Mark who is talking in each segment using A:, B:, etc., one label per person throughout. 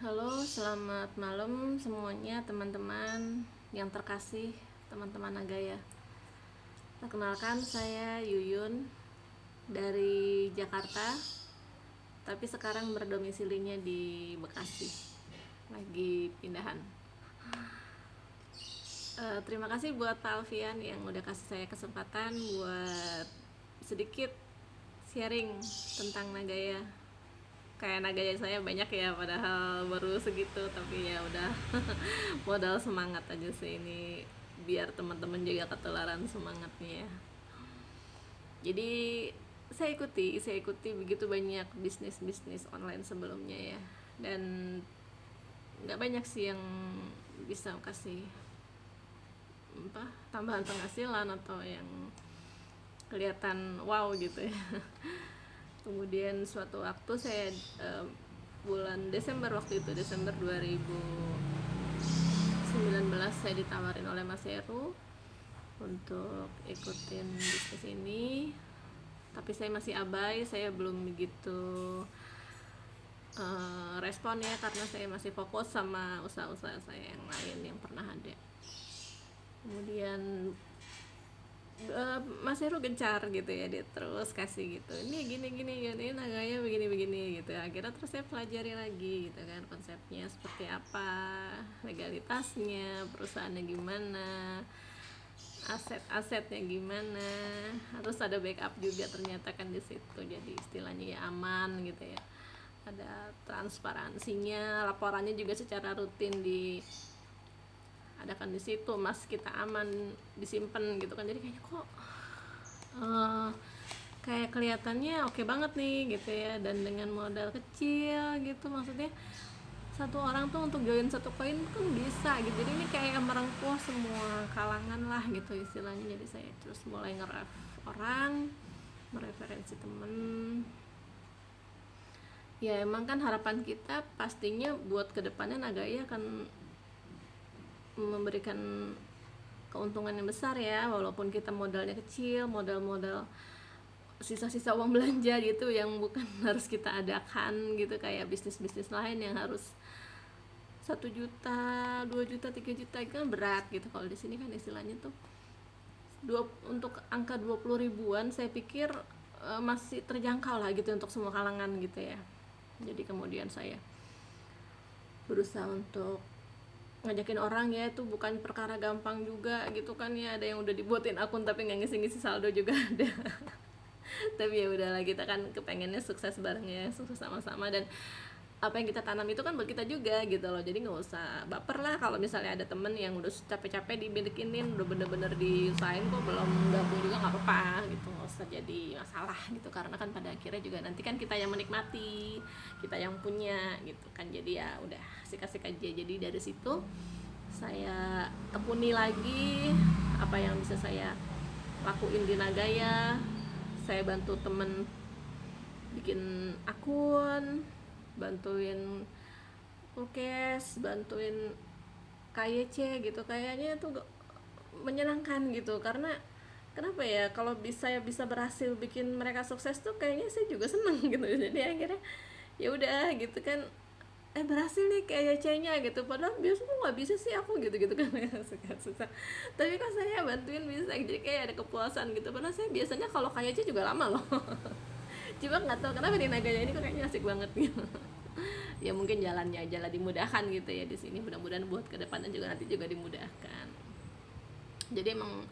A: Halo, selamat malam semuanya teman-teman yang terkasih, teman-teman Nagaya. Perkenalkan, saya Yuyun dari Jakarta, tapi sekarang berdomisilinya di Bekasi. Lagi pindahan. Terima kasih buat Pak Alfian yang udah kasih saya kesempatan buat sedikit sharing tentang Nagaya. Kayak Nagaya saya banyak ya, padahal baru segitu, tapi ya udah modal semangat aja sih ini, biar teman-teman juga ketularan semangatnya ya. Jadi saya ikuti begitu banyak bisnis online sebelumnya ya, dan nggak banyak sih yang bisa kasih tambahan penghasilan atau yang kelihatan wow gitu ya. Kemudian suatu waktu saya bulan Desember, waktu itu Desember 2019, saya ditawarin oleh Mas Heru untuk ikutin bisnis ini, tapi saya masih abai, saya belum begitu respon ya, karena saya masih fokus sama usaha-usaha saya yang lain yang pernah ada. Kemudian Mas Heru gencar gitu ya, dia terus kasih gitu, ini gini Nagaya begini gitu. Akhirnya terus saya pelajari lagi gitu kan, konsepnya seperti apa, legalitasnya, perusahaannya gimana, aset-asetnya gimana, harus ada backup juga ternyata kan di situ. Jadi istilahnya ya aman gitu ya, ada transparansinya, laporannya juga secara rutin adakan di situ, mas kita aman disimpan gitu kan. Jadi kayaknya kok kayak kelihatannya oke banget nih gitu ya, dan dengan modal kecil gitu, maksudnya satu orang tuh untuk join satu koin kan bisa gitu. Jadi ini kayak merengkuh semua kalangan lah gitu istilahnya. Jadi saya terus mulai nge-ref orang, mereferensi temen. Ya emang kan harapan kita pastinya buat kedepannya Nagaya akan memberikan keuntungan yang besar ya, walaupun kita modalnya kecil, modal sisa-sisa uang belanja gitu yang bukan harus kita adakan gitu, kayak bisnis-bisnis lain yang harus 1 juta, 2 juta, 3 juta itu kan berat gitu. Kalau di sini kan istilahnya tuh untuk angka 20 ribuan saya pikir masih terjangkau lah gitu untuk semua kalangan gitu ya. Jadi kemudian saya berusaha untuk ngajakin orang ya, itu bukan perkara gampang juga gitu kan ya. Ada yang udah dibuatin akun tapi nggak ngisi-ngisi saldo juga ada. Tapi ya udahlah, kita kan kepengennya sukses bareng ya, sukses sama-sama, dan apa yang kita tanam itu kan buat kita juga gitu loh. Jadi nggak usah baper lah kalau misalnya ada temen yang udah capek-capek dibikinin, udah bener-bener diusahain kok belum gabung juga, nggak apa-apa gitu, nggak usah jadi masalah gitu. Karena kan pada akhirnya juga nanti kan kita yang menikmati, kita yang punya gitu kan. Jadi ya udah asik-asik aja. Jadi dari situ saya tekuni lagi apa yang bisa saya lakuin di Nagaya. Saya bantu temen bikin akun, bantuin Pulkes, bantuin KYC gitu. Kayaknya tuh menyenangkan gitu, karena kenapa ya, kalau bisa berhasil bikin mereka sukses tuh kayaknya saya juga seneng gitu. Jadi akhirnya ya udah gitu kan, berhasil nih KYC-nya gitu, padahal biasanya nggak bisa sih aku gitu kan. Susah, tapi kok saya bantuin bisa, jadi kayak ada kepuasan gitu. Padahal saya biasanya kalau KYC juga lama loh. Cuma nggak tahu kenapa di Nagaya ini kok kayaknya asik banget gitu. Ya mungkin jalannya aja lah dimudahkan gitu ya di sini. Mudah-mudahan buat kedepannya juga nanti juga dimudahkan. Jadi emang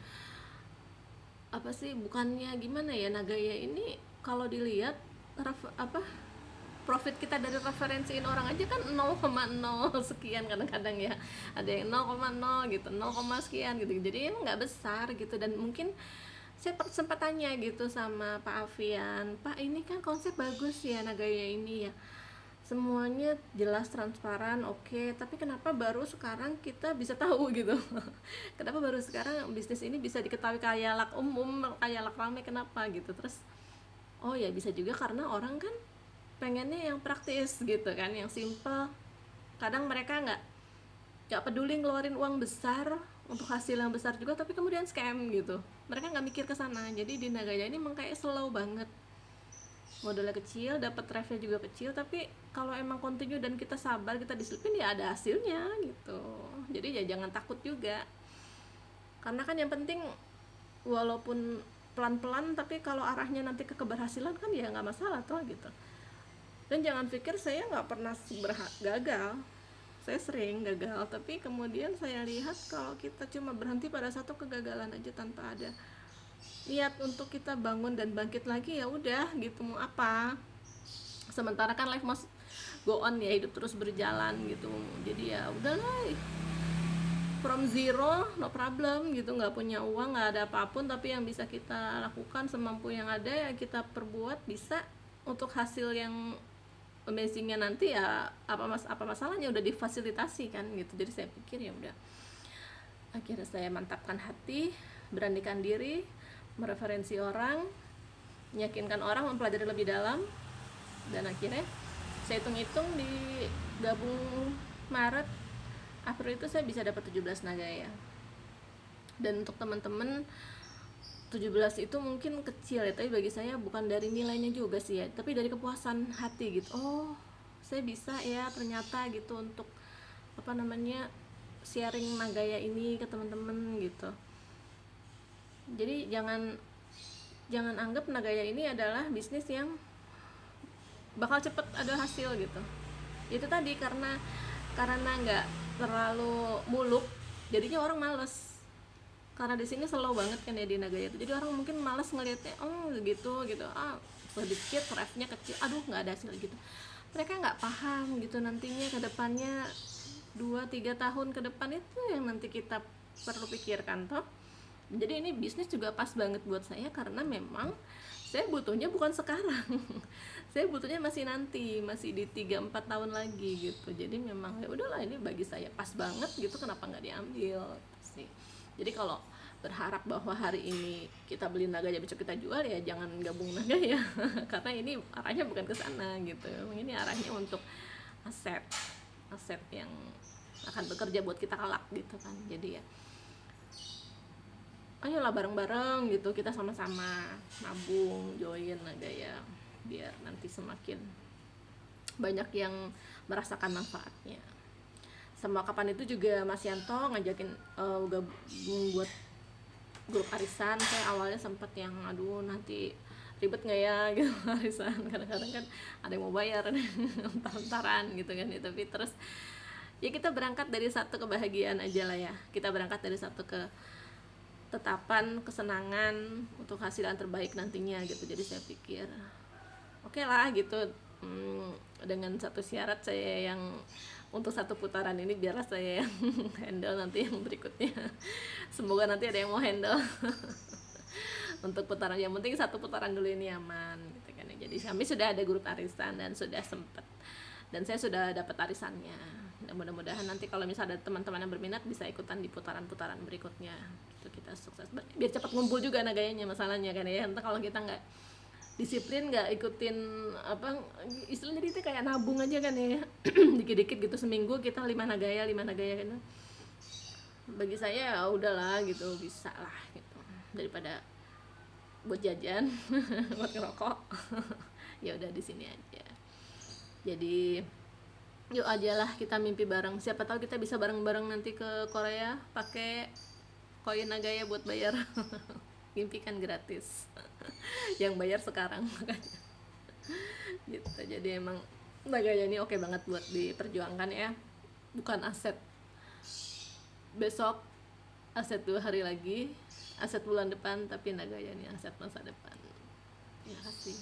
A: apa sih, bukannya gimana ya, Nagaya ini kalau dilihat profit kita dari referensiin orang aja kan 0,0 sekian kadang-kadang ya. Ada yang 0,0 gitu, 0, sekian gitu. Jadi emang nggak besar gitu. Dan mungkin saya sempat tanya gitu sama Pak Alfian, Pak ini kan konsep bagus ya Nagaya ini ya, semuanya jelas transparan, oke, tapi kenapa baru sekarang kita bisa tahu gitu? Kenapa baru sekarang bisnis ini bisa diketahui kayak lak umum, kayak lak rame, kenapa gitu? Terus oh ya bisa juga karena orang kan pengennya yang praktis gitu kan, yang simple. Kadang mereka nggak peduli ngeluarin uang besar untuk hasil yang besar juga, tapi kemudian scam gitu. Mereka nggak mikir ke sana. Jadi di Nagaya ini emang kayak slow banget. modalnya kecil, dapat revenue juga kecil, tapi kalau emang continue dan kita sabar, kita disiplin, ya ada hasilnya gitu. Jadi ya jangan takut juga, karena kan yang penting walaupun pelan-pelan, tapi kalau arahnya nanti ke keberhasilan kan ya nggak masalah toh gitu. Dan jangan pikir saya nggak pernah gagal, saya sering gagal, tapi kemudian saya lihat kalau kita cuma berhenti pada satu kegagalan aja tanpa ada niat untuk kita bangun dan bangkit lagi, ya udah gitu, mau apa. Sementara kan life must go on ya, hidup terus berjalan gitu. Jadi ya udahlah, from zero no problem gitu, nggak punya uang, nggak ada apapun, tapi yang bisa kita lakukan semampu yang ada ya kita perbuat, bisa untuk hasil yang amazingnya nanti ya apa masalahnya, udah difasilitasi kan gitu. Jadi saya pikir ya udah, akhirnya saya mantapkan hati, beranikan diri, mereferensi orang, meyakinkan orang, mempelajari lebih dalam, dan akhirnya saya hitung-hitung di gabung Maret, April itu saya bisa dapat 17 nagaya. Dan untuk teman-teman 17 itu mungkin kecil ya, tapi bagi saya bukan dari nilainya juga sih ya, tapi dari kepuasan hati gitu. Oh, saya bisa ya ternyata gitu untuk sharing nagaya ini ke teman-teman gitu. Jadi jangan anggap nagaya ini adalah bisnis yang bakal cepet ada hasil gitu. Itu tadi karena nggak terlalu muluk, jadinya orang males. Karena di sini slow banget kan ya di nagaya itu, jadi orang mungkin malas ngelihatnya, oh gitu, sedikit, revnya kecil, aduh nggak ada hasil gitu. Mereka nggak paham gitu nantinya ke depannya 2-3 tahun ke depan itu yang nanti kita perlu pikirkan toh. Jadi ini bisnis juga pas banget buat saya, karena memang saya butuhnya bukan sekarang saya butuhnya masih nanti, masih di 3-4 tahun lagi gitu. Jadi memang ya udahlah, ini bagi saya pas banget gitu, kenapa nggak diambil sih. Jadi kalau berharap bahwa hari ini kita beli nagaya besok kita jual, ya jangan gabung nagaya karena ini arahnya bukan ke sana gitu. Ini arahnya untuk aset yang akan bekerja buat kita kelak gitu kan. Jadi ya ayolah bareng-bareng gitu, kita sama-sama nabung, join nagaya, biar nanti semakin banyak yang merasakan manfaatnya. Sama kapan itu juga Mas Yanto ngajakin gabung buat grup arisan. Saya awalnya sempat yang aduh nanti ribet nggak ya gitu arisan, kadang-kadang kan ada yang mau bayar entar-entaran gitu kan ya. Tapi terus ya kita berangkat dari satu kebahagiaan aja lah ya, kita berangkat dari satu ketetapan, kesenangan untuk hasil yang terbaik nantinya gitu. Jadi saya pikir oke lah gitu, dengan satu syarat, saya yang untuk satu putaran ini biarlah saya yang handle, nanti yang berikutnya semoga nanti ada yang mau handle untuk putaran, yang penting satu putaran dulu ini aman gitu kan. Jadi kami sudah ada grup arisan dan sudah sempet, dan saya sudah dapat arisannya. Dan mudah-mudahan nanti kalau misalnya ada teman-teman yang berminat bisa ikutan di putaran-putaran berikutnya gitu, kita sukses biar cepat ngumpul juga nagayanya. Masalahnya kan ya, entah kalau kita nggak disiplin, nggak ikutin istilahnya itu kayak nabung aja kan ya dikit-dikit gitu, seminggu kita 5 nagaya kan. Bagi saya ya udahlah gitu, bisa lah gitu, daripada buat jajan buat ngerokok ya udah di sini aja. Jadi yuk aja lah kita mimpi bareng, siapa tahu kita bisa bareng-bareng nanti ke Korea pakai koin nagaya buat bayar mimpi kan gratis yang bayar sekarang makanya gitu. Jadi emang nagaya ini oke banget buat diperjuangkan ya, bukan aset besok, aset 2 hari lagi, aset bulan depan, tapi nagaya ini aset masa depan. Terima kasih.